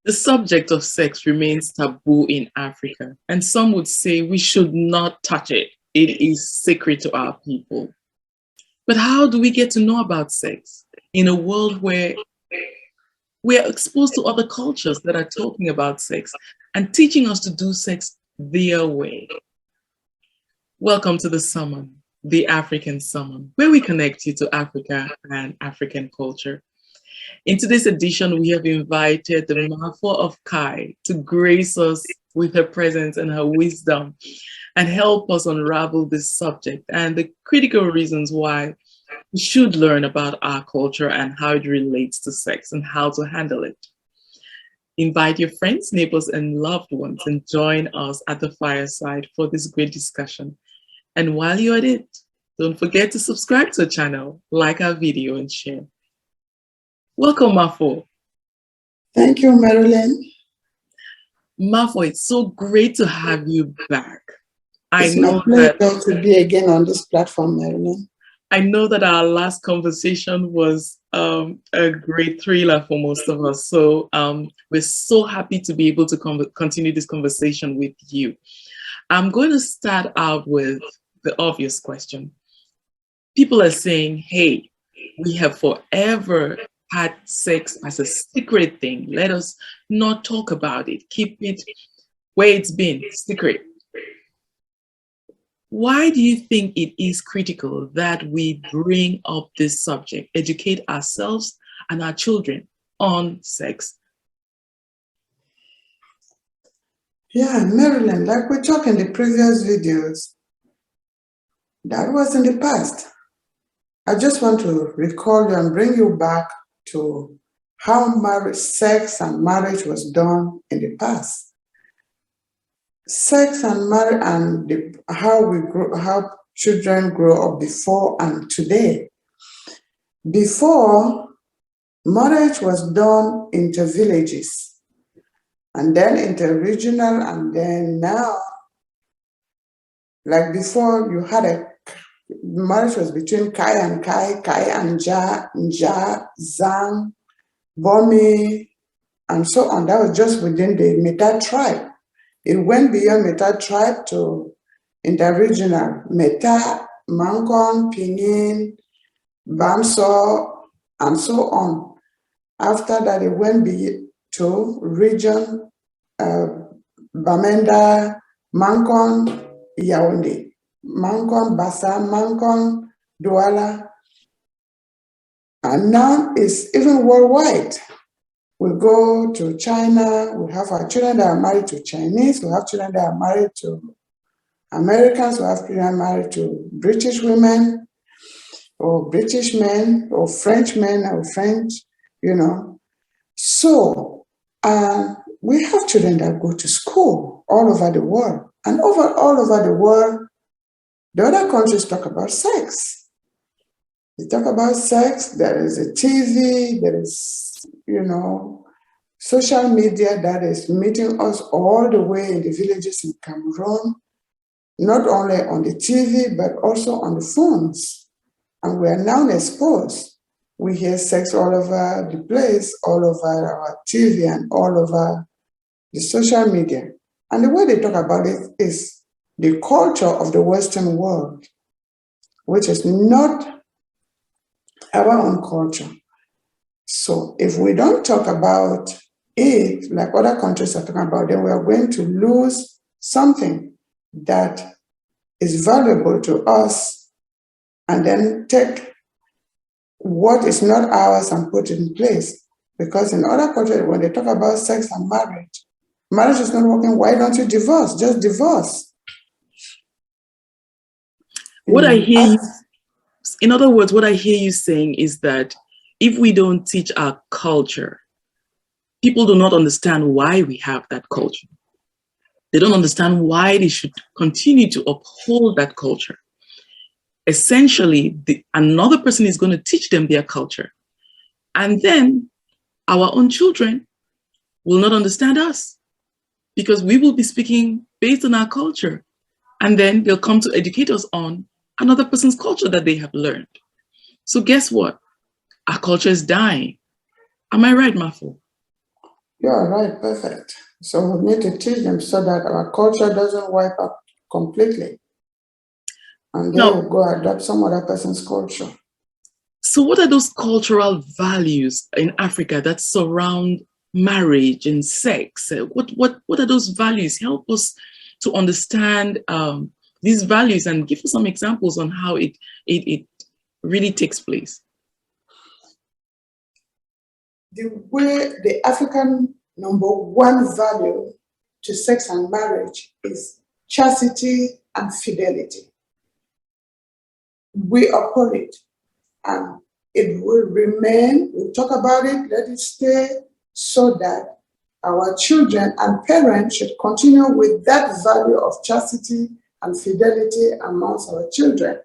The subject of sex remains taboo in Africa, and some would say we should not touch it. It is sacred to our people. But how do we get to know about sex in a world where we are exposed to other cultures that are talking about sex and teaching us to do sex their way? Welcome to the Summon, the African Summon, where we connect you to Africa and African culture. In today's edition, we have invited the Mafo of Kai to grace us with her presence and her wisdom and help us unravel this subject and the critical reasons why we should learn about our culture and how it relates to sex and how to handle it. Invite your friends, neighbors, and loved ones and join us at the fireside for this great discussion. And while you're at it, don't forget to subscribe to the channel, like our video, and share. Welcome, Mafo. Thank you, Marilyn. Mafo, it's so great to have you back. It's my pleasure to be again on this platform, Marilyn. I know that our last conversation was a great thriller for most of us. So we're so happy to be able to continue this conversation with you. I'm going to start out with the obvious question. People are saying, hey, we have forever had sex as a secret thing. Let us not talk about it. Keep it where it's been, secret. Why do you think it is critical that we bring up this subject, educate ourselves and our children on sex? Yeah, Marilyn, like we talked in the previous videos, that was in the past. I just want to recall you and bring you back to how sex and marriage was done in the past. Sex and marriage and how children grow up before and today. Before, marriage was done inter-villages, and then inter-regional, and then now, like before, you had marriage was between Kai and Kai, Kai and Ja, Nja, Zang, Bomi, and so on. That was just within the Meta tribe. It went beyond Meta tribe to interregional, Meta, Mankon, Pinin, Bamso, and so on. After that, it went to region, Bamenda, Mankon, Yaoundé. Mankon, Bassa, Mankon, Douala, and now it's even worldwide. We go to China, we have our children that are married to Chinese, we have children that are married to Americans, we have children married to British women, or British men, or French men, or French, So, we have children that go to school all over the world, and all over the world, the other countries talk about sex. They talk about sex, there is a TV, there is, social media that is meeting us all the way in the villages in Cameroon, not only on the TV, but also on the phones. And we are now exposed. We hear sex all over the place, all over our TV and all over the social media. And the way they talk about it is the culture of the Western world, which is not our own culture. So if we don't talk about it, like other countries are talking about, then we are going to lose something that is valuable to us and then take what is not ours and put it in place. Because in other countries, when they talk about sex and marriage is not working, why don't you divorce? Just divorce. What I hear you, in other words, what I hear you saying is that if we don't teach our culture, people do not understand why we have that culture. They don't understand why they should continue to uphold that culture. Essentially, another person is going to teach them their culture. And then our own children will not understand us because we will be speaking based on our culture. And then they'll come to educate us on another person's culture that they have learned. So guess what? Our culture is dying. Am I right, Mafo? You're right, perfect. So we need to teach them so that our culture doesn't wipe out completely. And then Now, we'll go adopt some other person's culture. so what are those cultural values in Africa that surround marriage and sex? What are those values? Help us to understand these values and give us some examples on how it really takes place. The way the African number one value to sex and marriage is chastity and fidelity. We uphold it and it will remain. We'll talk about it, let it stay, so that our children and parents should continue with that value of chastity and fidelity amongst our children.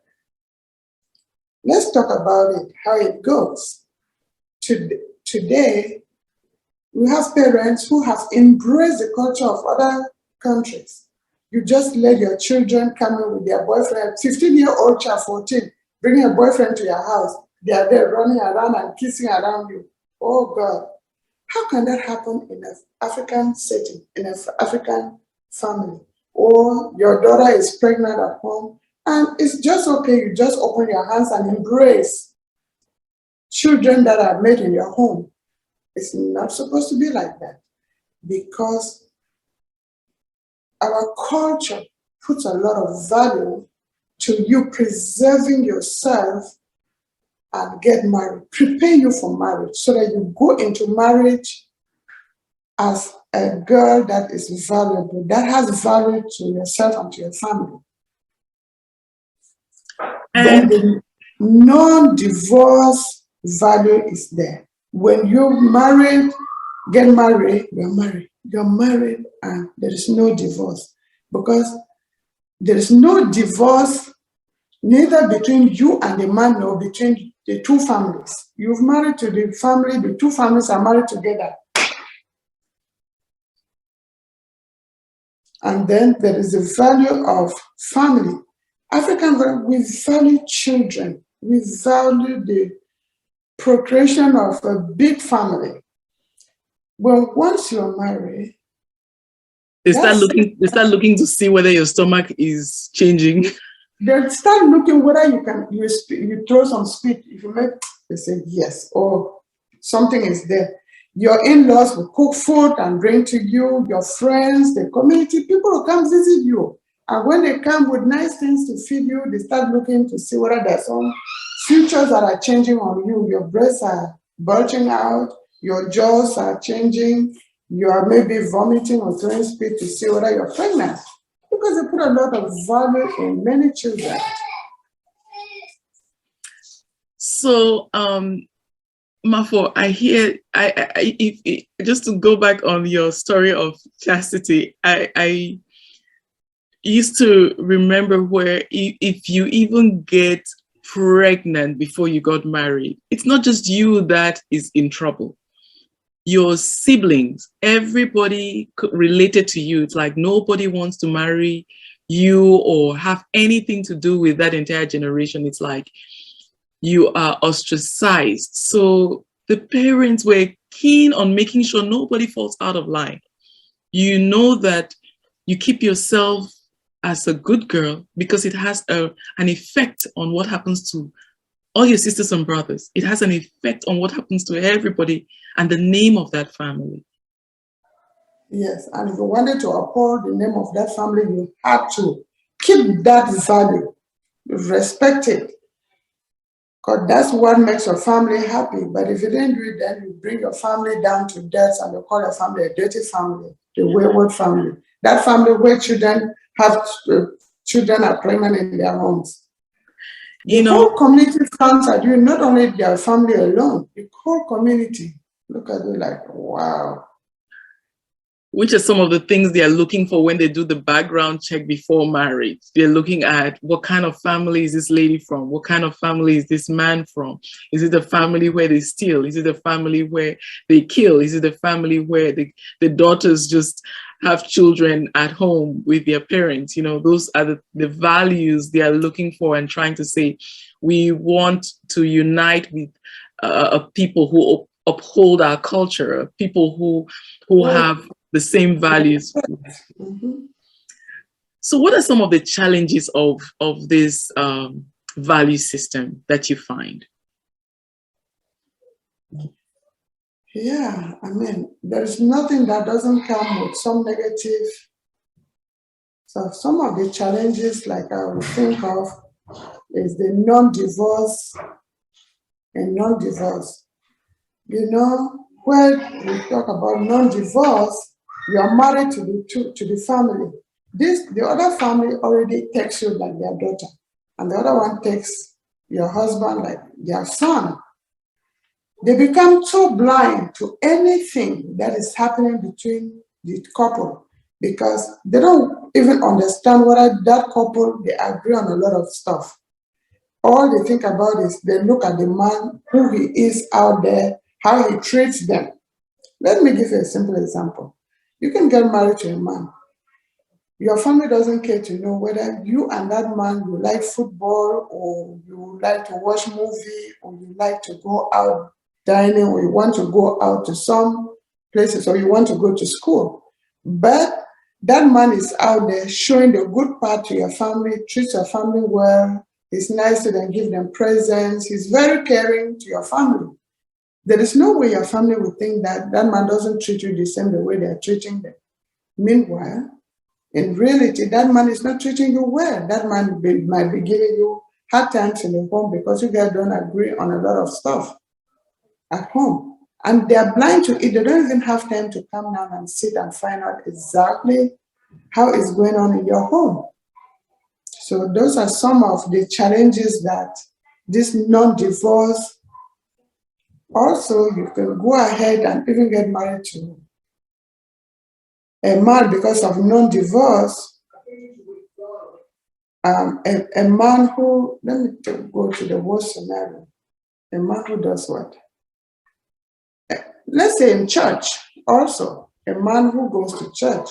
Let's talk about it, how it goes. Today, we have parents who have embraced the culture of other countries. You just let your children come in with their boyfriend, 15-year-old child, 14, bring a boyfriend to your house. They are there running around and kissing around you. Oh God, how can that happen in an African setting, in an African family? Or your daughter is pregnant at home and it's just okay, you just open your hands and embrace children that are made in your home. It's not supposed to be like that, because our culture puts a lot of value to you preserving yourself and get married, prepare you for marriage so that you go into marriage as a girl that is valuable, that has value to yourself and to your family. Then the non-divorce value is there. When you're married, get married, you're married, and there is no divorce. Because there is no divorce neither between you and the man nor between the two families. You've married to the family, the two families are married together. And then there is the value of family. African, we value children. We value the procreation of a big family. Well, once you're married, they start looking to see whether your stomach is changing. They start looking whether you throw some spit. If you make, they say yes, or something is there. Your in-laws will cook food and bring to you. Your friends, the community, people will come visit you. And when they come with nice things to feed you, they start looking to see whether there's some features that are changing on you. Your breasts are bulging out, your jaws are changing, you are maybe vomiting or throwing spit to see whether you're pregnant. Because they put a lot of value in many children. So, Mafo, I hear. Just to go back on your story of chastity, I used to remember where if you even get pregnant before you got married, it's not just you that is in trouble. Your siblings, everybody related to you, it's like nobody wants to marry you or have anything to do with that entire generation. It's like you are ostracized. So the parents were keen on making sure nobody falls out of line. You know that you keep yourself as a good girl because it has an effect on what happens to all your sisters and brothers. It has an effect on what happens to everybody and the name of that family. Yes, and if you wanted to uphold the name of that family, you had to keep that value, respect it, because that's what makes your family happy. But if you didn't do it, then you bring your family down to death and you call your family a dirty family, the wayward family. That family where children are pregnant in their homes. The whole community frowns at you, not only their family alone, the whole community. Look at it like, wow. Which are some of the things they are looking for when they do the background check before marriage. They're looking at what kind of family is this lady from? What kind of family is this man from? Is it a family where they steal? Is it a family where they kill? Is it a family where the daughters just have children at home with their parents? You know, those are the values they are looking for and trying to say, we want to unite with people who uphold our culture, people who Right. have the same values. Mhm. So what are some of the challenges of this value system that you find? Yeah, I mean, there's nothing that doesn't come with some negative. So some of the challenges, like I would think of, is the non-divorce and non-divorce. You know, when we talk about non-divorce, you are married to the family. The other family already takes you like their daughter, and the other one takes your husband like their son. They become too blind to anything that is happening between the couple because they don't even understand whether that couple they agree on a lot of stuff. All they think about is they look at the man, who he is out there, how he treats them. Let me give you a simple example. You can get married to a man. Your family doesn't care to know whether you and that man you like football or you like to watch movie or you like to go out dining or you want to go out to some places or you want to go to school. But that man is out there showing the good part to your family, treats your family well, is nice to them, give them presents, he's very caring to your family. There is no way your family would think that that man doesn't treat you the same the way they're treating them. Meanwhile, in reality, that man is not treating you well. That man might be giving you hard times in the home because you guys don't agree on a lot of stuff at home. And they're blind to it. They don't even have time to come down and sit and find out exactly how it's going on in your home. So those are some of the challenges that this non-divorce. Also, you can go ahead and even get married to a man because of non-divorce. A man who, let me go to the worst scenario. A man who does what? Let's say in church also, a man who goes to church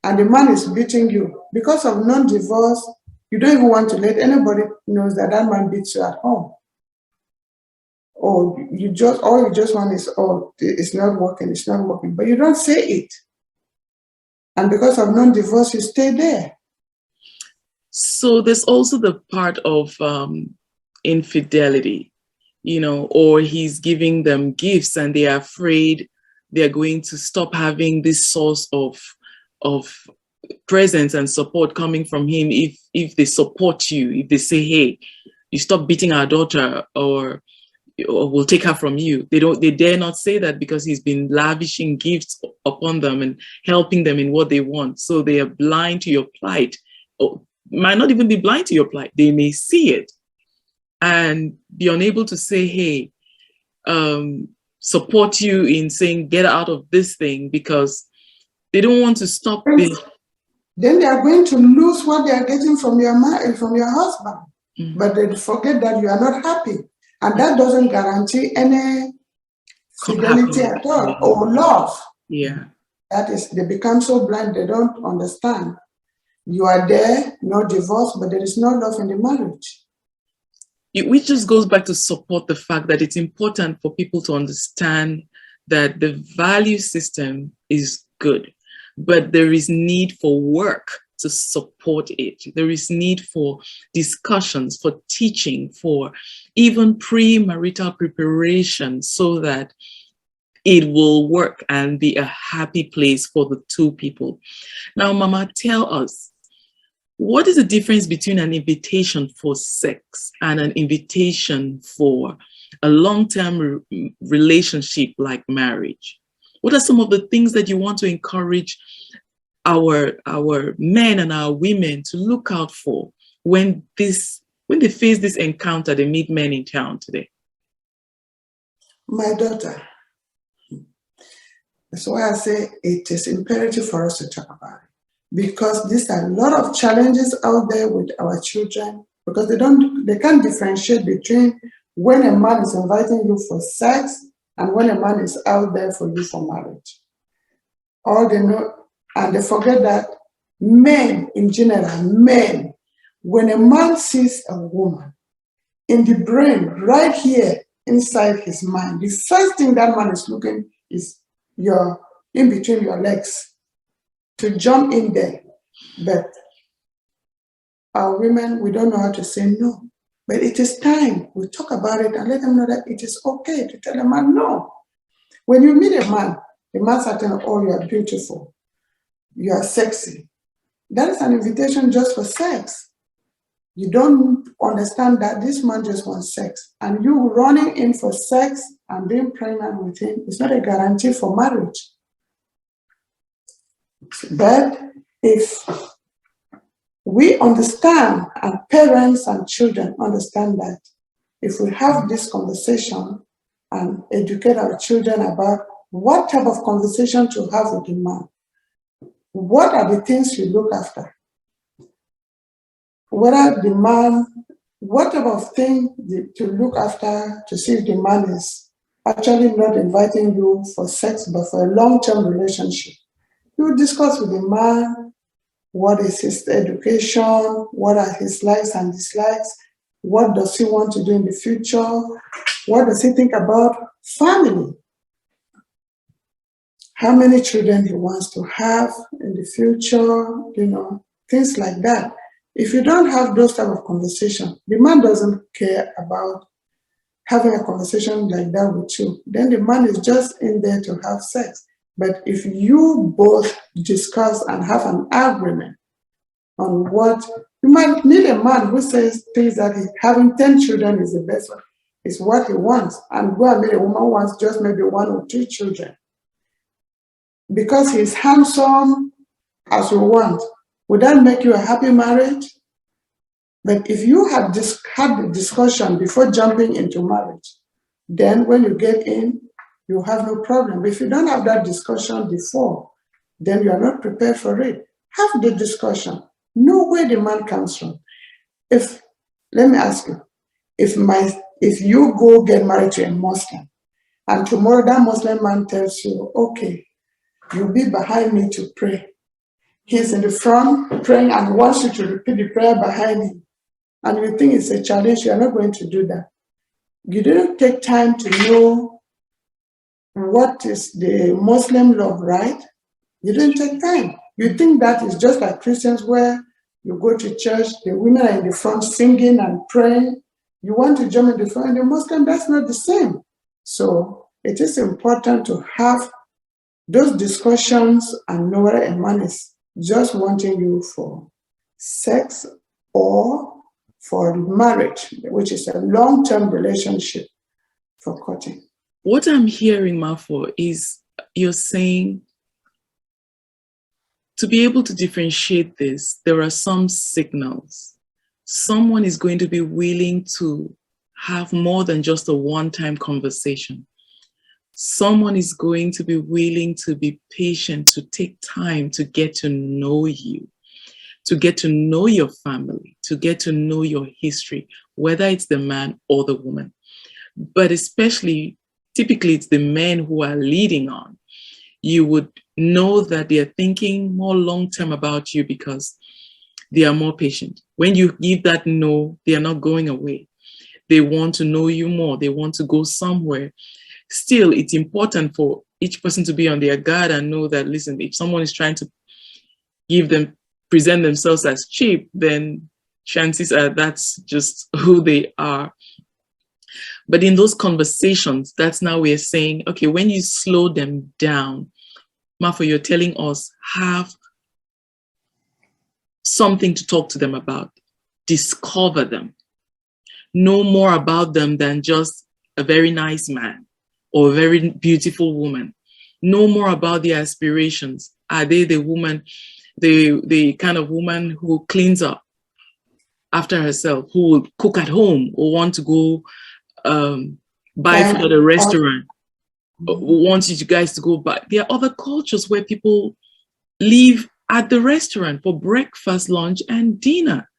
and the man is beating you. Because of non-divorce, you don't even want to let anybody know that that man beats you at home. Or all you just want is, oh, it's not working, but you don't say it. And because of non-divorce, you stay there. So there's also the part of infidelity, or he's giving them gifts and they are afraid they're going to stop having this source of presence and support coming from him if they support you, if they say, hey, you stop beating our daughter or we'll take her from you. They dare not say that because he's been lavishing gifts upon them and helping them in what they want. So they are blind to your plight, or might not even be blind to your plight. They may see it and be unable to say, hey, support you in saying, get out of this thing, because they don't want to stop this. Then they are going to lose what they are getting from your husband. Mm-hmm. But they forget that you are not happy. And that doesn't guarantee any fidelity at all or love. Yeah. That is, they become so blind, they don't understand. You are there, no divorce, but there is no love in the marriage. Which just goes back to support the fact that it's important for people to understand that the value system is good, but there is need for work to support it. There is need for discussions, for teaching, for even premarital preparation so that it will work and be a happy place for the two people. Now, Mama, tell us, what is the difference between an invitation for sex and an invitation for a long-term relationship like marriage? What are some of the things that you want to encourage our men and our women to look out for when they face this encounter they meet men in town today? My daughter, that's why I say it is imperative for us to talk about it. Because there's a lot of challenges out there with our children because they can't differentiate between when a man is inviting you for sex and when a man is out there for you for marriage. All they know, and they forget that men in general, when a man sees a woman, in the brain, right here, inside his mind. The first thing that man is looking is your in between your legs to jump in there. But our women, we don't know how to say no. But it is time we talk about it and let them know that it is okay to tell a man no. When you meet a man, the man starts telling, oh, you are beautiful, you are sexy. That is an invitation just for sex. You don't understand that this man just wants sex. And you running in for sex and being pregnant with him is not a guarantee for marriage. But if we understand, and parents and children understand that, if we have this conversation and educate our children about what type of conversation to have with the man, what are the things you look after? What are the man, what type of thing to look after to see if the man is actually not inviting you for sex, but for a long-term relationship? You discuss with the man what is his education, what are his likes and dislikes, what does he want to do in the future, what does he think about family, how many children he wants to have in the future, things like that. If you don't have those type of conversation, the man doesn't care about having a conversation like that with you. Then the man is just in there to have sex. But if you both discuss and have an agreement on what, you might meet a man who says things that having 10 children is the best one, is what he wants, and go and meet a woman who wants just maybe 1 or 2 children. Because he's handsome as you want, would that make you a happy marriage? But if you had had the discussion before jumping into marriage, then when you get in, you have no problem. But if you don't have that discussion before, then you are not prepared for it. Have the discussion. Know where the man comes from. Let me ask you, if you go get married to a Muslim, and tomorrow that Muslim man tells you, okay, you'll be behind me to pray. He's in the front praying and wants you to repeat the prayer behind him, and you think it's a challenge, you are not going to do that. You didn't take time to know what is the Muslim love, right? You didn't take time. You think that is just like Christians where you go to church, the women are in the front singing and praying. You want to jump in the front, and the Muslim, that's not the same. So it is important to have those discussions and know whether a man is just wanting you for sex or for marriage, which is a long-term relationship for courting. What I'm hearing, Mafo, is you're saying to be able to differentiate this, there are some signals. Someone is going to be willing to have more than just a one-time conversation. Someone is going to be willing to be patient, to take time to get to know you, to get to know your family, to get to know your history, whether it's the man or the woman. But especially, typically it's the men who are leading on. You would know that they are thinking more long-term about you because they are more patient. When you give that no, they are not going away. They want to know you more. They want to go somewhere. Still, it's important for each person to be on their guard and know that, listen, if someone is trying to present themselves as cheap, then chances are that's just who they are. But in those conversations, that's now we're saying, okay, when you slow them down, Mafo, you're telling us, have something to talk to them about, discover them, know more about them than just a very nice man or a very beautiful woman. Know more about their aspirations. Are they the woman, the kind of woman who cleans up after herself, who will cook at home or want to go buy food at a restaurant, want you guys to go buy? There are other cultures where people live at the restaurant for breakfast, lunch, and dinner.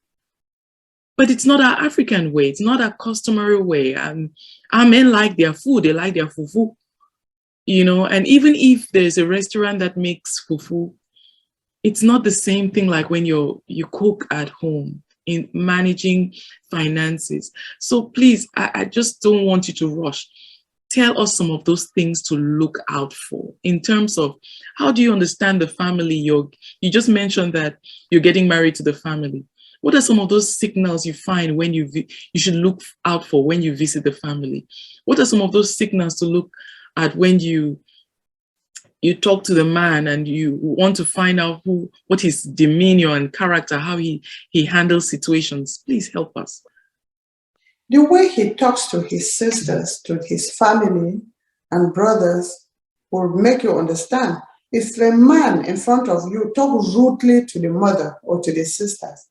But it's not our African way. It's not our customary way. Our men like their food. They like their fufu, and even if there's a restaurant that makes fufu, it's not the same thing like when you cook at home in managing finances. So please, I just don't want you to rush. Tell us some of those things to look out for in terms of how do you understand the family? You just mentioned that you're getting married to the family. What are some of those signals you find when you should look out for when you visit the family? What are some of those signals to look at when you talk to the man and you want to find out what his demeanor and character, how he handles situations? Please help us. The way he talks to his sisters, to his family and brothers will make you understand. If a man in front of you talks rudely to the mother or to the sisters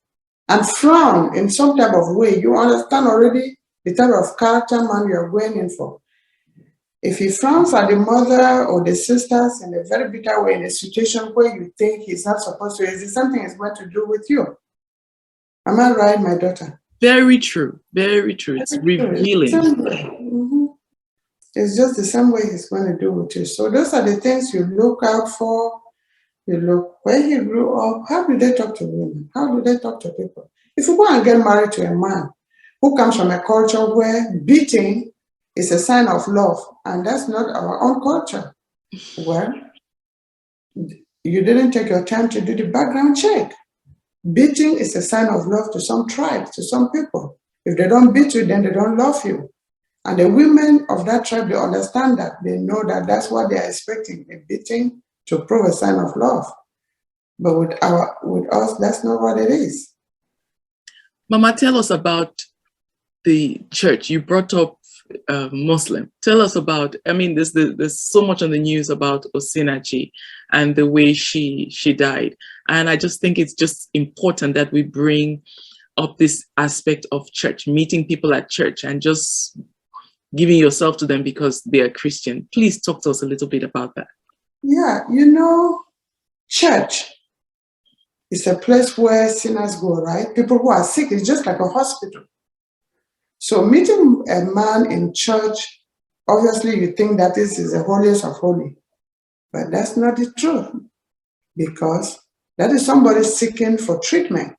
and frown in some type of way, you understand already the type of character man you are going in for. If he frowns at the mother or the sisters in a very bitter way in a situation where you think he's not supposed to, is it something he's going to do with you? Am I right, my daughter? Very true. Very true. It's revealing. Mm-hmm. It's just the same way he's going to do with you. So those are the things you look out for. You look where he grew up. How do they talk to women? How do they talk to people? If you go and get married to a man who comes from a culture where beating is a sign of love, and that's not our own culture, well, you didn't take your time to do the background check. Beating is a sign of love to some tribes, to some people. If they don't beat you, then they don't love you. And the women of that tribe, they understand that. They know that that's what they're expecting, a beating to prove a sign of love. But with us, that's not what it is. Mama, tell us about the church. You brought up Muslim. Tell us about, there's so much on the news about Osinachi and the way she died. And I just think it's just important that we bring up this aspect of church, meeting people at church and just giving yourself to them because they are Christian. Please talk to us a little bit about that. Yeah, church is a place where sinners go, right? People who are sick, it's just like a hospital. So meeting a man in church, obviously you think that this is the holiest of holy, but that's not the truth, because that is somebody seeking for treatment.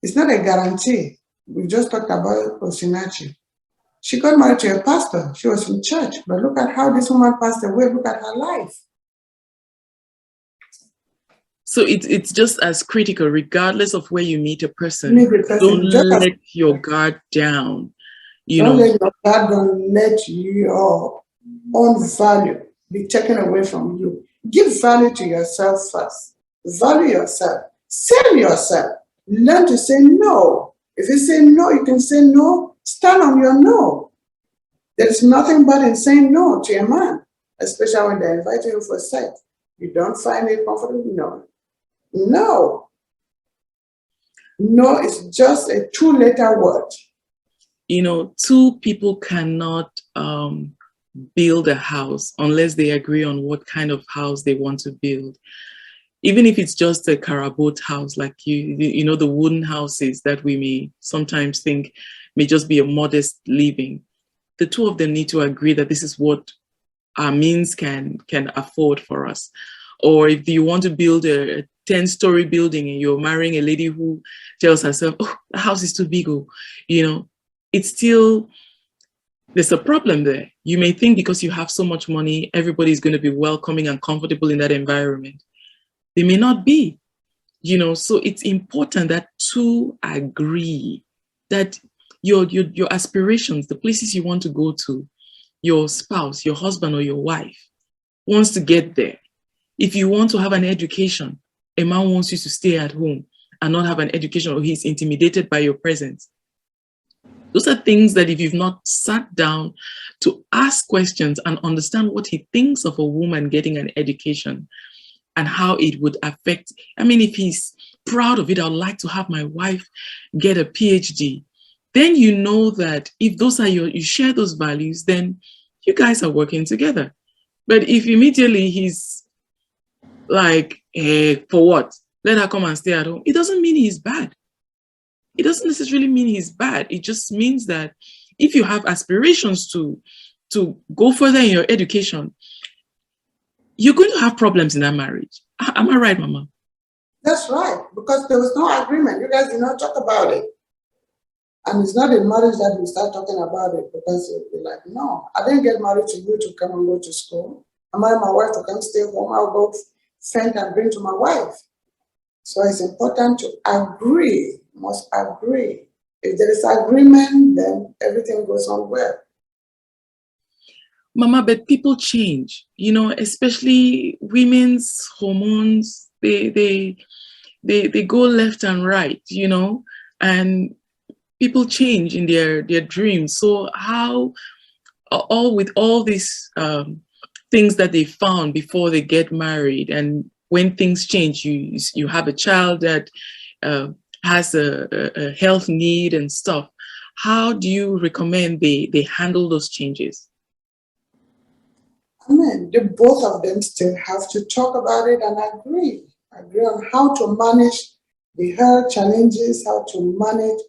It's not a guarantee. We just talked about Osinachi. She got married to a pastor. She was in church, but look at how this woman passed away. Look at her life. So it's just as critical, regardless of where you meet a person. Don't let your guard down. Don't let your guard down. Don't let your own value be taken away from you. Give value to yourself first. Value yourself. Save yourself. Learn to say no. If you say no, you can say no. Stand on your no. There's nothing bad in saying no to a man, especially when they invite you for sex. You don't find it comfortable? No. No. No is just a two-letter word. Two people cannot build a house unless they agree on what kind of house they want to build. Even if it's just a caraboat house, like the wooden houses that we may sometimes think may just be a modest living. The two of them need to agree that this is what our means can afford for us. Or if you want to build a 10-story building and you're marrying a lady who tells herself, oh, the house is too big, it's still, there's a problem there. You may think because you have so much money, everybody's going to be welcoming and comfortable in that environment. They may not be, so it's important that two agree that your aspirations, the places you want to go to, your spouse, your husband or your wife wants to get there. If you want to have an education, a man wants you to stay at home and not have an education, or he's intimidated by your presence. Those are things that if you've not sat down to ask questions and understand what he thinks of a woman getting an education and how it would affect, if he's proud of it, I'd like to have my wife get a PhD, then you know that if those are you share those values, then you guys are working together. But if immediately he's like, hey, for what? Let her come and stay at home. It doesn't mean he's bad. It doesn't necessarily mean he's bad. It just means that if you have aspirations to go further in your education, you're going to have problems in that marriage. Am I right, Mama? That's right, because there was no agreement. You guys did not talk about it. And it's not in marriage that we start talking about it because you're like, no, I didn't get married to you to come and go to school. I married my wife to come stay home. I'll go fend and bring to my wife. So it's important to agree, must agree. If there is agreement, then everything goes on well. Mama, but people change, especially women's hormones, they go left and right, and people change in their dreams. So how, all with all these things that they found before they get married, and when things change, you have a child that has a health need and stuff. How do you recommend they handle those changes? I mean, the both of them still have to talk about it and agree on how to manage the health challenges, how to manage.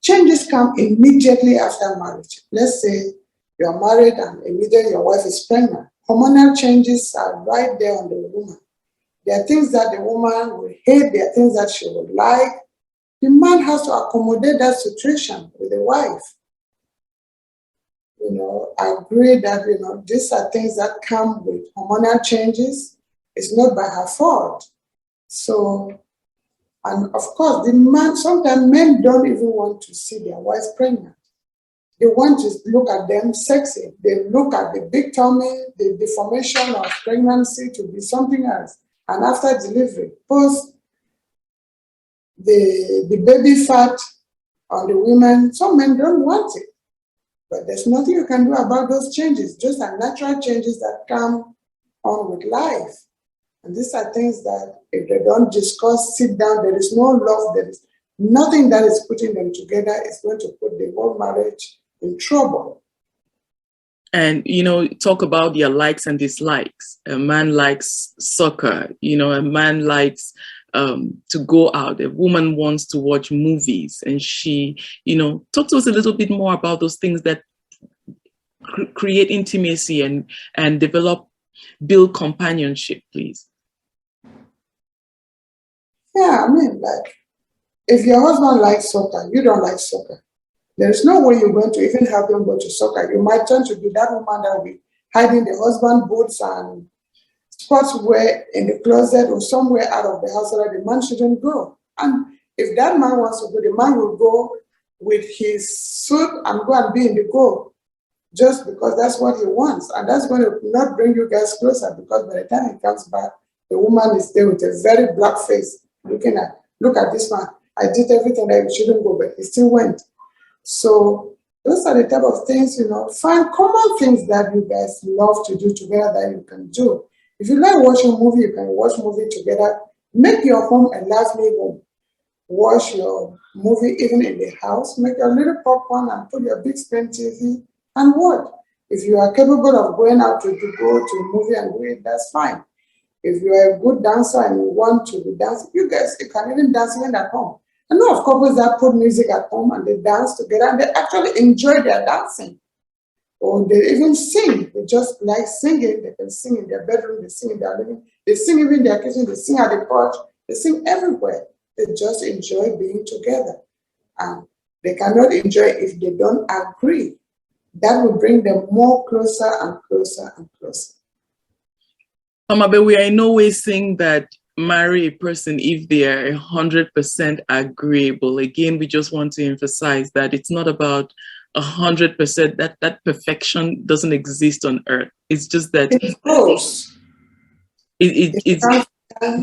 Changes come immediately after marriage. Let's say you're married and immediately your wife is pregnant. Hormonal changes are right there on the woman. There are things that the woman will hate, there are things that she would like. The man has to accommodate that situation with the wife. Agree that, these are things that come with hormonal changes. It's not by her fault. So, and of course, the man, sometimes men don't even want to see their wife pregnant. They want to look at them sexy. They look at the big tummy, the deformation of pregnancy to be something else. And after delivery, post the baby fat on the women, some men don't want it. But there's nothing you can do about those changes. Just are natural changes that come on with life. And these are things that if they don't discuss, sit down, there is no love, there is nothing that is putting them together is going to put the whole marriage in trouble. And, talk about your likes and dislikes. A man likes soccer, a man likes to go out. A woman wants to watch movies, and she, talk to us a little bit more about those things that create intimacy and build companionship, please. Yeah, I mean, like, if your husband likes soccer, you don't like soccer. There's no way you're going to even help him go to soccer. You might turn to be that woman that will be hiding the husband boots and sportswear in the closet or somewhere out of the house so that the man shouldn't go. And if that man wants to go, the man will go with his suit and go and be in the goal just because that's what he wants. And that's going to not bring you guys closer because by the time he comes back, the woman is there with a very black face looking at, look at this man. I did everything that he shouldn't go, but he still went. So those are the type of things, find common things that you guys love to do together that you can do. If you like watching a movie, you can watch movie together. Make your home a lively home. Watch your movie even in the house. Make your little popcorn and put your big screen TV and watch. If you are capable of going out to go to a movie and do it, that's fine. If you are a good dancer and you want to be dancing, you can even dance even at home. I know of couples that put music at home and they dance together and they actually enjoy their dancing. Or they even sing. They just like singing. They can sing in their bedroom, they sing in their living, they sing even in their kitchen, they sing at the porch, they sing everywhere. They just enjoy being together. And they cannot enjoy if they don't agree. That will bring them more closer and closer and closer. But we are in no way saying that marry a person if they are 100% agreeable. Again, we just want to emphasize that it's not about 100%. That perfection doesn't exist on earth. It's just that it grows. It's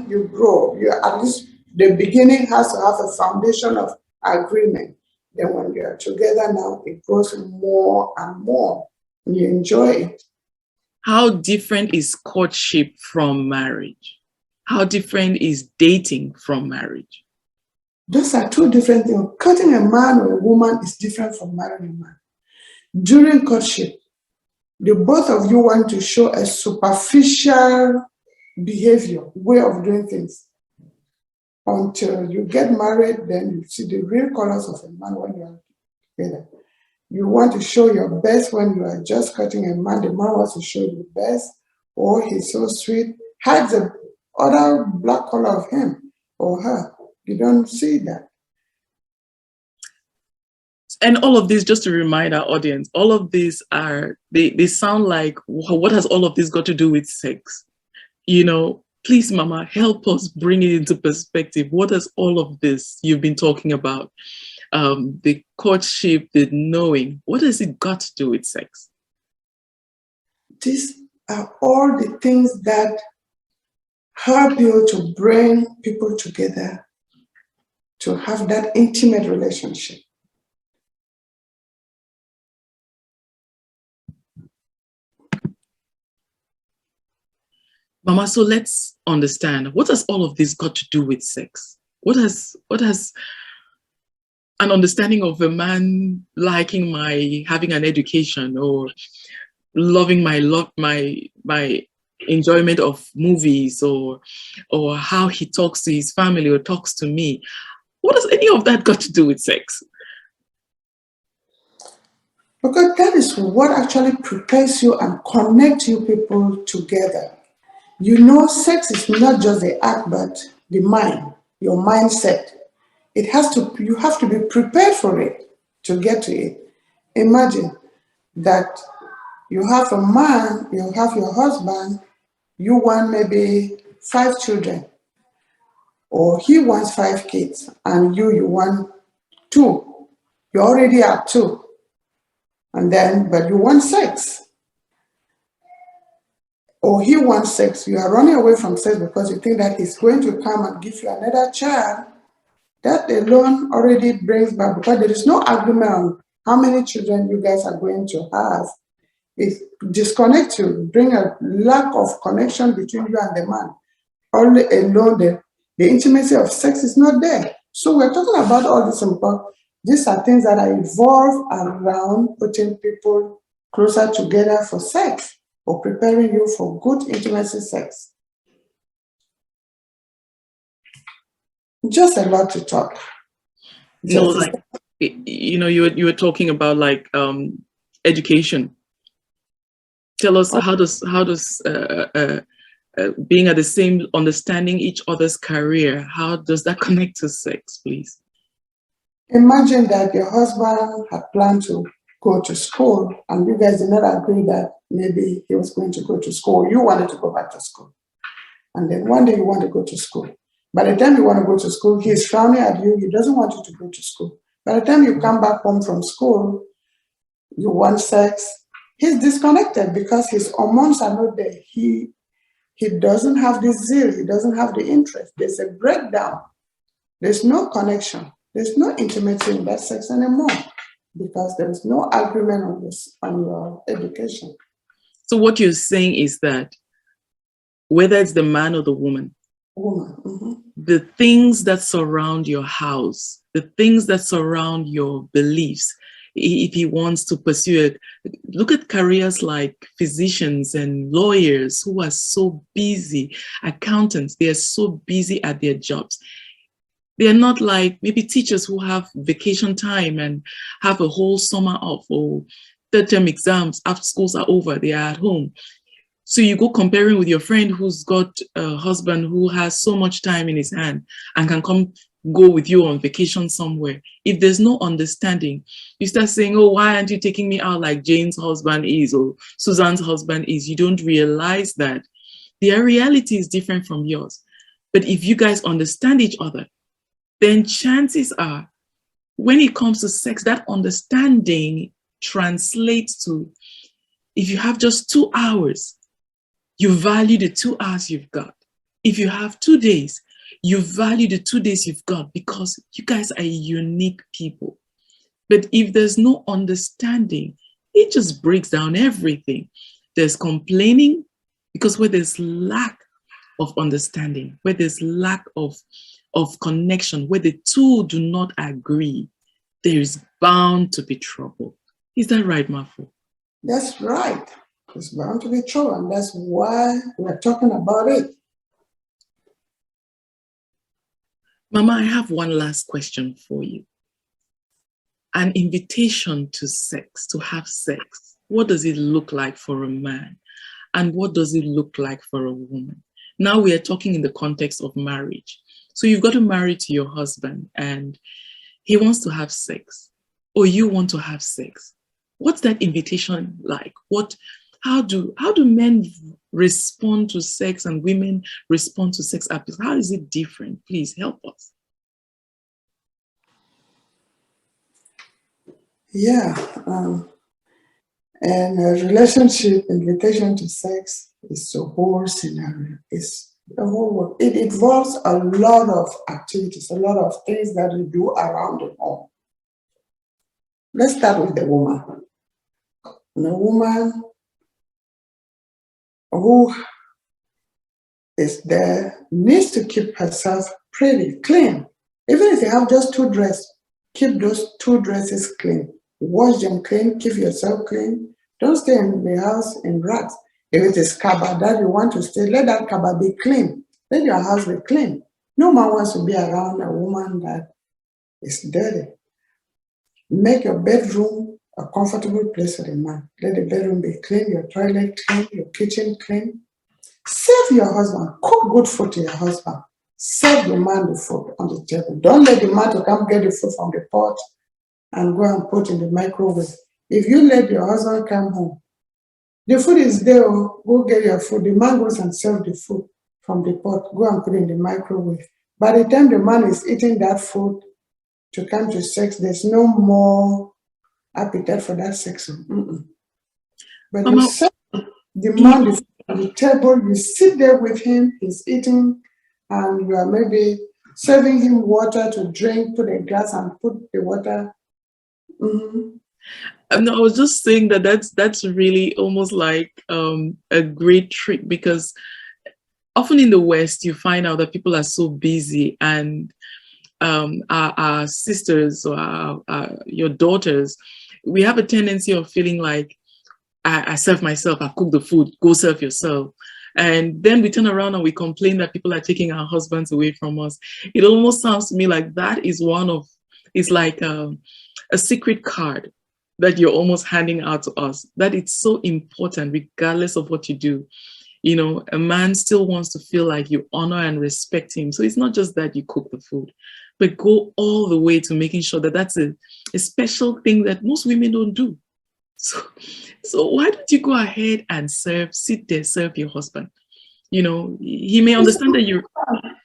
you grow. You at least the beginning has to have a foundation of agreement. Then when you are together now, it grows more and more. And you enjoy it. How different is courtship from marriage? How different is dating from marriage? Those are two different things. Courting a man or a woman is different from marrying a man. During courtship, the both of you want to show a superficial behavior, way of doing things. Until you get married, then you see the real colors of a man when you are together. You want to show your best when you are just courting a man. The man wants to show you the best. Oh, he's so sweet. Hide other black color of him or her. You don't see that. And all of this, just to remind our audience, all of these are, they sound like, what has all of this got to do with sex? You know, please, Mama, help us bring it into perspective. What has all of this you've been talking about, the courtship, the knowing, what has it got to do with sex? These are all the things that help you to bring people together, to have that intimate relationship. Mama, so let's understand, what has all of this got to do with sex? What has an understanding of a man liking my having an education, or loving my enjoyment of movies, or how he talks to his family or talks to me? What has any of that got to do with sex? Because that is what actually prepares you and connects you people together. You know, sex is not just the act, but the mind, your mindset. You have to be prepared for it to get to it. Imagine that you have a man, you have your husband, you want maybe 5 children, or he wants 5 kids, and you want 2. You already have 2, and then, but you want 6. Or he wants 6, you are running away from 6 because you think that he's going to come and give you another child. That alone already brings back, because there is no agreement on how many children you guys are going to have. It disconnects you, bring a lack of connection between you and the man. Only alone, the intimacy of sex is not there. So we're talking about all this important. These are things that are evolved around putting people closer together for sex, or preparing you for good intimacy sex. Just a lot to talk. No, like, you know, you were talking about like education. Tell us, how does being at the same, understanding each other's career, how does that connect to sex, please? Imagine that your husband had planned to go to school, and you guys did not agree that maybe he was going to go to school. You wanted to go back to school. And then one day you want to go to school. By the time you want to go to school, he is frowning at you. He doesn't want you to go to school. By the time you come back home from school, you want sex. He's disconnected because his hormones are not there. He doesn't have the zeal. He doesn't have the interest. There's a breakdown. There's no connection. There's no intimacy in that sex anymore, because there is no agreement on this, on your education. So what you're saying is that whether it's the man or the woman, the things that surround your house, the things that surround your beliefs, if he wants to pursue it, look at careers like physicians and lawyers who are so busy, accountants, they are so busy at their jobs. They're not like maybe teachers who have vacation time and have a whole summer off, or third-term exams after schools are over, they are at home. So you go comparing with your friend who's got a husband who has so much time in his hand and can come go with you on vacation somewhere. If there's no understanding, you start saying, oh, why aren't you taking me out like Jane's husband is, or Suzanne's husband is? You don't realize that their reality is different from yours. But if you guys understand each other, then chances are, when it comes to sex, that understanding translates to, if you have just 2 hours, you value the 2 hours you've got. If you have 2 days, you value the 2 days you've got, because you guys are unique people. But if there's no understanding, it just breaks down everything. There's complaining, because where there's lack of understanding, where there's lack of connection, where the two do not agree, there is bound to be trouble. Is that right, Mafu? That's right. It's bound to be true, and that's why we're talking about it. Mama, I have one last question for you. An invitation to sex, to have sex, what does it look like for a man? And what does it look like for a woman? Now we are talking in the context of marriage. So you've got to marry to your husband and he wants to have sex, or you want to have sex. What's that invitation like? How do men respond to sex and women respond to sex appeals? How is it different? Please help us. Yeah. And a relationship, invitation to sex is the whole scenario. It's the whole world. It involves a lot of activities, a lot of things that we do around the home. Let's start with the woman. The woman who is there needs to keep herself pretty clean. Even if you have just 2 dresses, keep those 2 dresses clean. Wash them clean, keep yourself clean. Don't stay in the house in rags. If it is cupboard that you want to stay, let that cupboard be clean. Let your house be clean. No man wants to be around a woman that is dirty. Make your bedroom a comfortable place for the man. Let the bedroom be clean, your toilet clean, your kitchen clean. Serve your husband. Cook good food to your husband. Serve the man the food on the table. Don't let the man to come get the food from the pot and go and put in the microwave. If you let your husband come home, the food is there, go get your food. The man goes and serve the food from the pot, go and put it in the microwave. By the time the man is eating that food to come to sex, there's no more appetite for that sex. But you serve the man the food on the table, you sit there with him, he's eating, and you are maybe serving him water to drink, put a glass and put the water. No, I was just saying that's really almost like a great trick, because often in the West you find out that people are so busy, and our sisters or your daughters, we have a tendency of feeling like I serve myself, I cook the food, go serve yourself. And then we turn around and we complain that people are taking our husbands away from us. It almost sounds to me like that is it's like a secret card that you're almost handing out to us, that it's so important regardless of what you do. You know, a man still wants to feel like you honor and respect him. So it's not just that you cook the food, but go all the way to making sure that that's a special thing that most women don't do. So why don't you go ahead and sit there, serve your husband? You know, he may understand that you're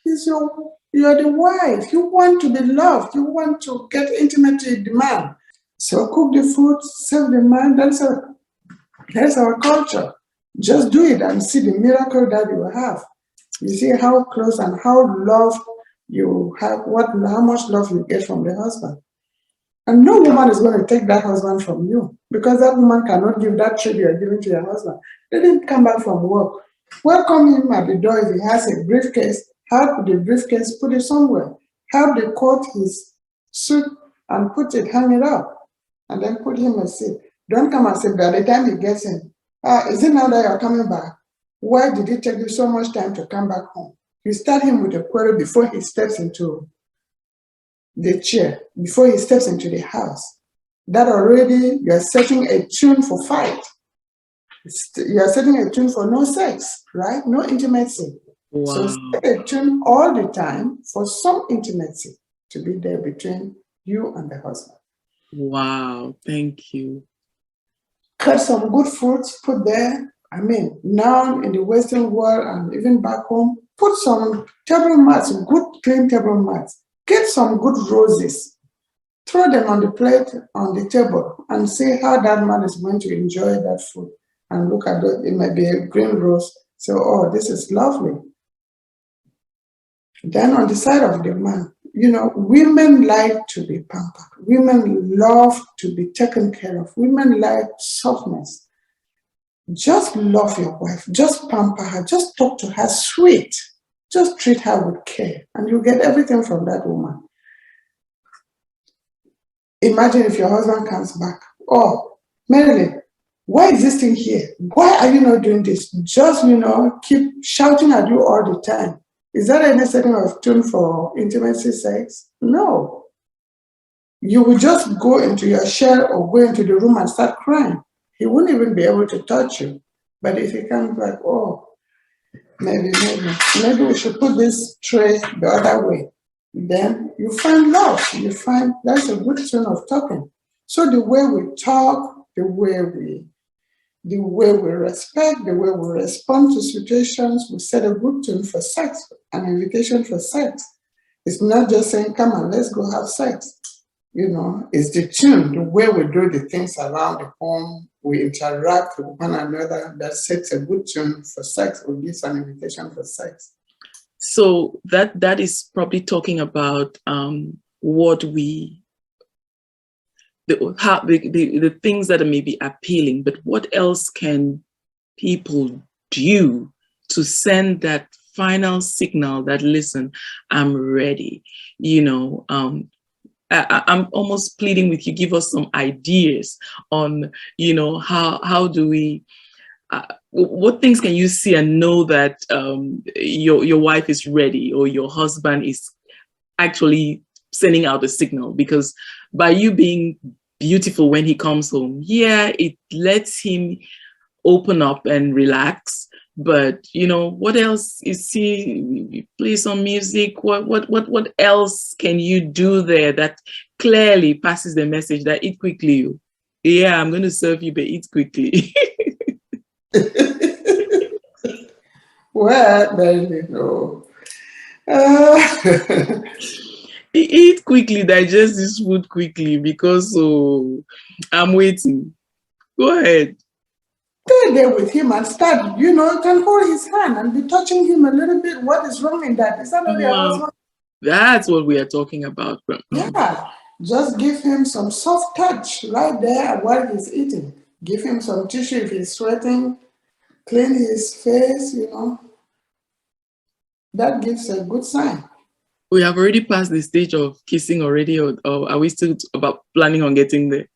the wife. You want to be loved. You want to get intimacy with the man. So cook the food, serve the man. That's our culture. Just do it and see the miracle that you have. You see how close and how love you have, how much love you get from the husband. And no woman is going to take that husband from you, because that woman cannot give that trade you are giving to your husband. Let him come back from work. Welcome him at the door. If he has a briefcase, help the briefcase, put it somewhere. Help the coat his suit and hang it up, and then put him a seat. Don't come and say, by the time he gets in, is it now that you're coming back? Why did it take you so much time to come back home? You start him with a query before he steps into the chair, before he steps into the house. That already, you're setting a tune for fight. You're setting a tune for no sex, right? No intimacy. Wow. So set a tune all the time for some intimacy to be there between you and the husband. Wow, thank you. Cut some good fruits, put there. I mean, now in the Western world and even back home, put some table mats, good clean table mats. Get some good roses. Throw them on the plate, on the table, and see how that man is going to enjoy that food. And look at it, it might be a green rose. So, oh, this is lovely. Then on the side of the man, you know, women like to be pampered. Women love to be taken care of. Women like softness. Just love your wife. Just pamper her. Just talk to her sweet. Just treat her with care. And you get everything from that woman. Imagine if your husband comes back. Oh, Marilyn, why is this thing here? Why are you not doing this? Just, keep shouting at you all the time. Is that any setting of tune for intimacy sex? No. You will just go into your shell or go into the room and start crying. He wouldn't even be able to touch you. But if he comes back, oh, Maybe we should put this tray the other way. Then you find love. You find that's a good tune of talking. So the way we talk, the way we respect, the way we respond to situations, we set a good tone for sex, an invitation for sex. It's not just saying, come on, let's go have sex. It's the tune, the way we do the things around the home, we interact with one another that sets a good tune for sex or gives an invitation for sex. So that is probably talking about what the things that are maybe appealing, but what else can people do to send that final signal that, listen, I'm ready? I'm almost pleading with you, give us some ideas on, how do we, what things can you see and know that your wife is ready or your husband is actually sending out a signal? Because by you being beautiful when he comes home, yeah, it lets him open up and relax. But what else is he? Play some music. What else can you do there that clearly passes the message that eat quickly? Yeah, I'm going to serve you, but eat quickly. Well, there you go. Eat quickly, digest this food quickly, because I'm waiting. Go ahead. Stay there with him and start, you can hold his hand and be touching him a little bit. What is wrong in that? Is that not your husband? That's what we are talking about. Yeah, just give him some soft touch right there while he's eating. Give him some tissue if he's sweating. Clean his face, That gives a good sign. We have already passed the stage of kissing already, or are we still about planning on getting there?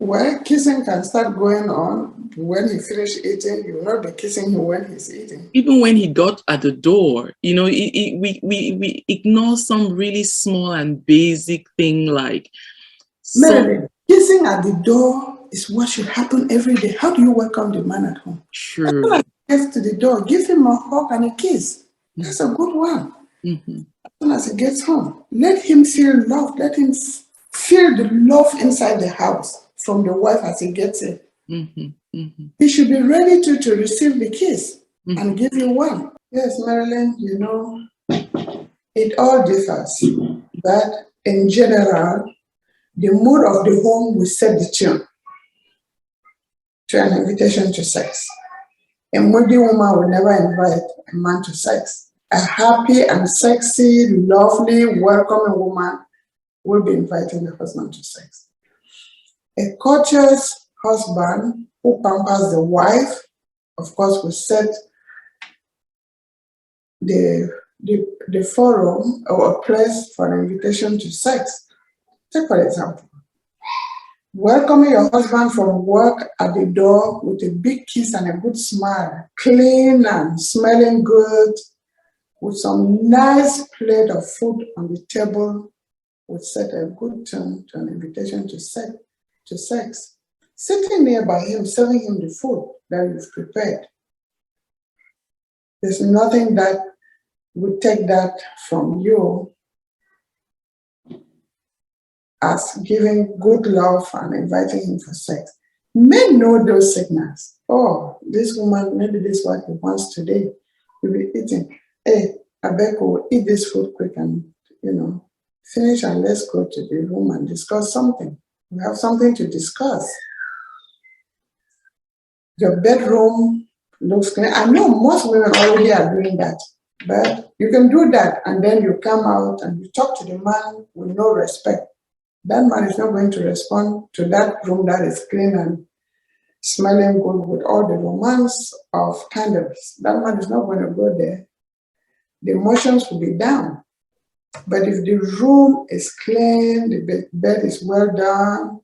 Well, kissing can start going on when he finishes eating. You will not be kissing him when he's eating. Even when he got at the door, we ignore some really small and basic thing like. Marilyn, kissing at the door is what should happen every day. How do you welcome the man at home? True. As soon as he gets to the door, give him a hug and a kiss. That's a good one. Mm-hmm. As soon as he gets home, let him feel love. Let him feel the love inside the house from the wife as he gets in. Mm-hmm. Mm-hmm. He should be ready to receive the kiss and give you one. Yes, Marilyn, it all differs. But in general, the mood of the home will set the tune to an invitation to sex. A moody woman will never invite a man to sex. A happy and sexy, lovely, welcoming woman will be inviting the husband to sex. A courteous husband who pampers the wife, of course, will set the forum or a place for an invitation to sex. Take for example, welcoming your husband from work at the door with a big kiss and a good smile, clean and smelling good, with some nice plate of food on the table, would set a good tone to an invitation to sex. Sitting nearby him, serving him the food that you've prepared. There's nothing that would take that from you as giving good love and inviting him for sex. Men know those signals. Oh, this woman, maybe this is what he wants today. We'll be eating. Hey, Abeko, eat this food quick and, finish and let's go to the room and discuss something. We have something to discuss. Your bedroom looks clean. I know most women already are doing that, but you can do that and then you come out and you talk to the man with no respect. That man is not going to respond to that room that is clean and smelling good with all the romance of candles. That man is not going to go there. The emotions will be down. But if the room is clean, the bed is well done,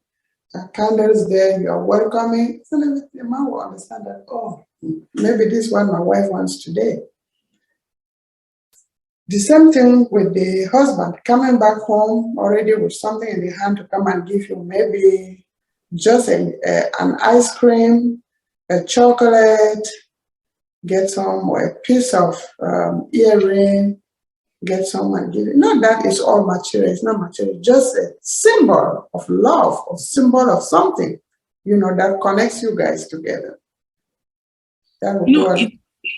the candles there, you are welcoming, so the man will understand that, oh, maybe this is what my wife wants today. The same thing with the husband coming back home already with something in the hand to come and give you, maybe just an ice cream, a chocolate, get some or a piece of earring, get some and give it. Not that it's all material, it's not material, just a symbol of love, or symbol of something, that connects you guys together. That would go.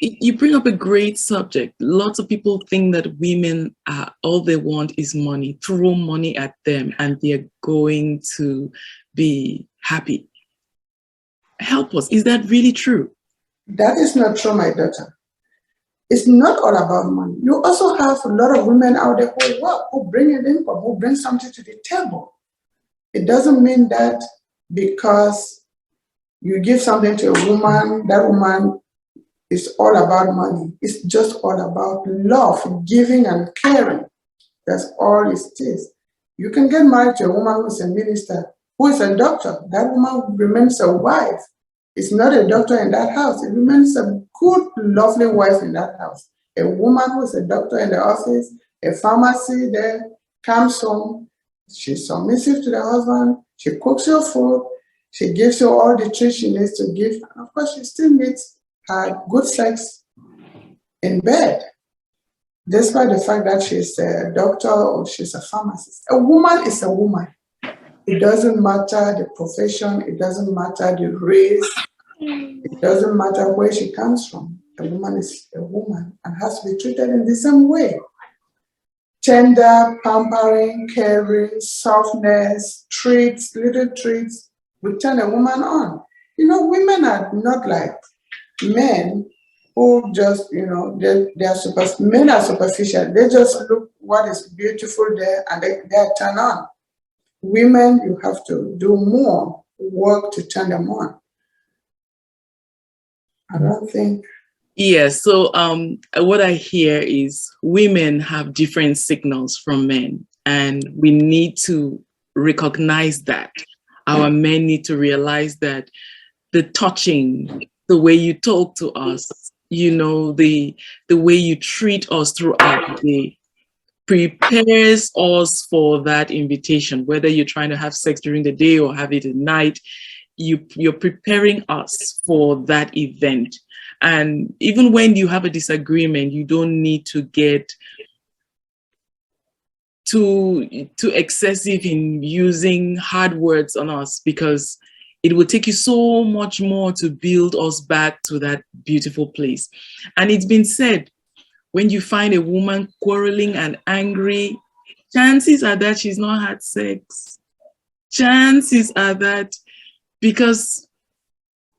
You bring up a great subject. Lots of people think that women are all they want is money. Throw money at them and they're going to be happy. Help us. Is that really true? That is not true, my daughter. It's not all about money. You also have a lot of women out there who work, who bring an income, who bring something to the table. It doesn't mean that because you give something to a woman, that woman is all about money. It's just all about love, giving and caring. That's all it is. You can get married to a woman who's a minister, who is a doctor. That woman remains a wife. It's not a doctor in that house. It remains a good, lovely wife in that house. A woman who is a doctor in the office, a pharmacy there, comes home. She's submissive to the husband. She cooks your food. She gives you all the treats she needs to give. And of course, she still needs her good sex in bed, despite the fact that she's a doctor or she's a pharmacist. A woman is a woman. It doesn't matter the profession. It doesn't matter the race. It doesn't matter where she comes from. A woman is a woman and has to be treated in the same way. Tender, pampering, caring, softness, treats, little treats will turn a woman on. Women are not like men who just, men are superficial. They just look what is beautiful there and they're turned on. Women, you have to do more work to turn them on. I don't think. Yes. So what I hear is women have different signals from men, and we need to recognize that. Our men need to realize that the touching, the way you talk to us, the way you treat us throughout the day prepares us for that invitation. Whether you're trying to have sex during the day or have it at night, you're preparing us for that event. And even when you have a disagreement, you don't need to get too excessive in using hard words on us, because it will take you so much more to build us back to that beautiful place. And it's been said, when you find a woman quarreling and angry, chances are that she's not had sex. Chances are that, because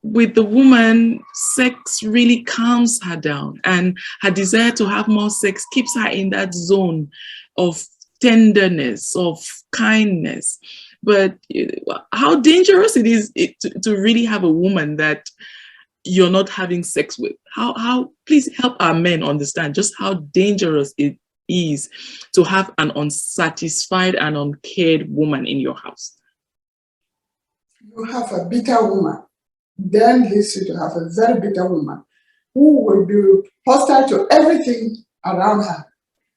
with the woman, sex really calms her down, and her desire to have more sex keeps her in that zone of tenderness, of kindness. But how dangerous it is to really have a woman that you're not having sex with. How please help our men understand just how dangerous it is to have an unsatisfied and uncared woman in your house. You have a bitter woman, then leads you to have a very bitter woman who will be hostile to everything around her.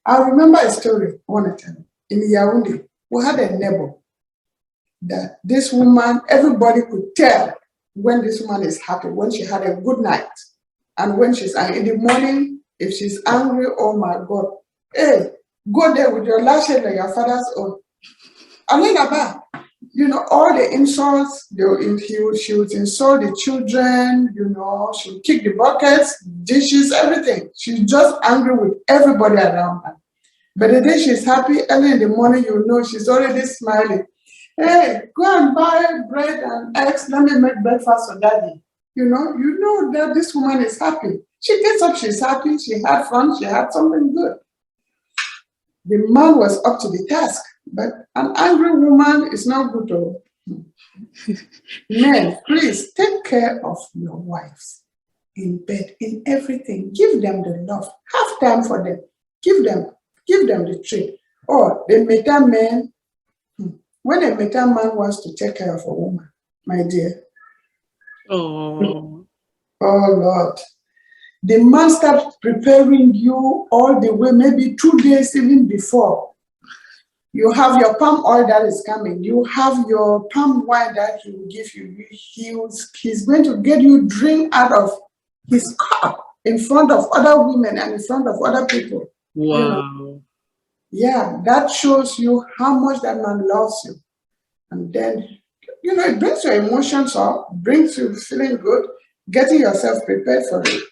I remember a story I want to tell you. In Yaoundé, we had a neighbor that this woman, everybody could tell when this woman is happy, when she had a good night. And when she's in the morning, if she's angry, oh my God, hey, go there with your lashes like your father's own. All the insults, she would insult the children, she would kick the buckets, dishes, everything. She's just angry with everybody around her. But the day she's happy, early in the morning, she's already smiling. Hey, go and buy bread and eggs. Let me make breakfast for daddy. You know that this woman is happy. She gets up, she's happy, she had fun, she had something good. The man was up to the task, but an angry woman is not good. Men, please take care of your wives in bed, in everything. Give them the love. Have time for them. Give them the treat. Or the meta men. When a meta man wants to take care of a woman, my dear. Oh Lord. The man starts preparing you all the way, maybe 2 days even before. You have your palm oil that is coming. You have your palm wine that he will give you. He's going to get you drink out of his cup. in front of other women and in front of other people. Wow. You know, yeah, that shows you how much that man loves you. And then, you know, it brings your emotions up, brings you feeling good, getting yourself prepared for it.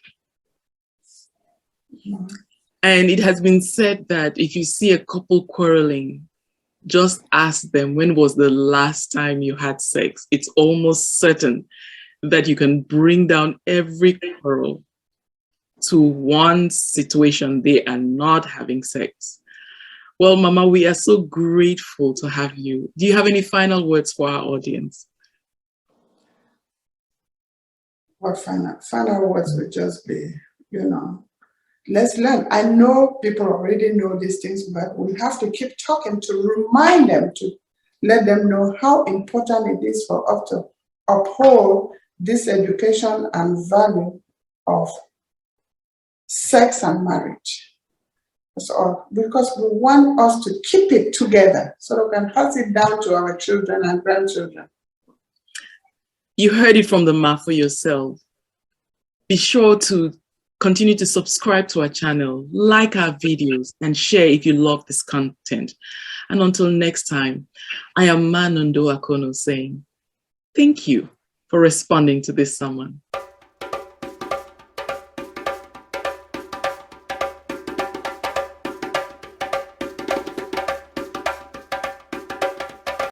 And it has been said that if you see a couple quarreling, just ask them, when was the last time you had sex? It's almost certain that you can bring down every quarrel to one situation: they are not having sex. Well, Mama, we are so grateful to have you. Do you have any final words for our audience? What final words would just be, you know, let's learn. I know people already know these things, but we have to keep talking to remind them, to let them know how important it is for us to uphold this education and value of sex and marriage. That's all. Because we want us to keep it together so we can pass it down to our children and grandchildren. You heard it from the mouth for yourself. Be sure to continue to subscribe to our channel, like our videos, and share if you love this content. And until next time, I am Manondo Akono saying, thank you for responding to this sermon.